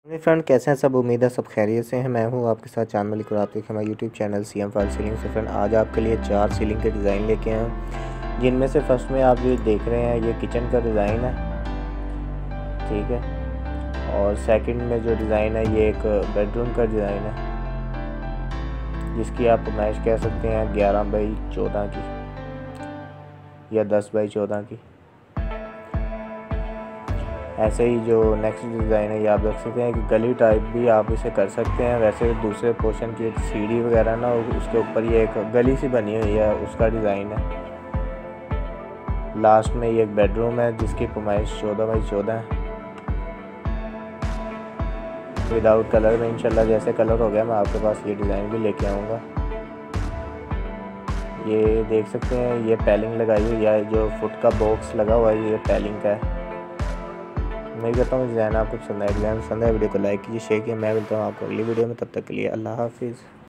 मेरे फ्रेंड कैसे हैं सब। उम्मीद है सब खैरियत से हैं। मैं हूं आपके साथ चांद मलिक और आप देखें हमारा YouTube channel CM fall ceiling. से फ्रेंड आज आपके लिए 4 सीलिंग के डिज़ाइन लेके आए हैं, जिनमें से फर्स्ट में आप जो देख रहे हैं ये किचन का डिज़ाइन है, ठीक है। और सेकंड में जो डिज़ाइन है ये एक बेडरूम का डिज़ाइन है, जिसकी आप मैच कह सकते हैं 11 बाई 14 की या 10 बाई 14 की। ऐसे ही जो नेक्स्ट डिज़ाइन है ये आप देख सकते हैं कि गली टाइप भी आप इसे कर सकते हैं। वैसे दूसरे पोर्शन की एक सीढ़ी वगैरह ना, उसके ऊपर ये एक गली सी बनी हुई है, उसका डिज़ाइन है। लास्ट में ये एक बेडरूम है जिसकी पैमाइश 14 बाई 14 है, विदाउट कलर में। इंशाल्लाह जैसे कलर हो गया मैं आपके पास ये डिज़ाइन भी लेके आऊँगा। ये देख सकते हैं ये पैलिंग लगाई हुई है, जो फुट का बॉक्स लगा हुआ है ये पैलिंग का है। मैं कहता हूँ डिज़ाइन आपको पसंद है, डिज़ाइन पसंद है वीडियो को लाइक कीजिए, शेयर कीजिए। मैं मिलता हूँ आपको अगली वीडियो में, तब तक के लिए अल्लाह हाफिज़।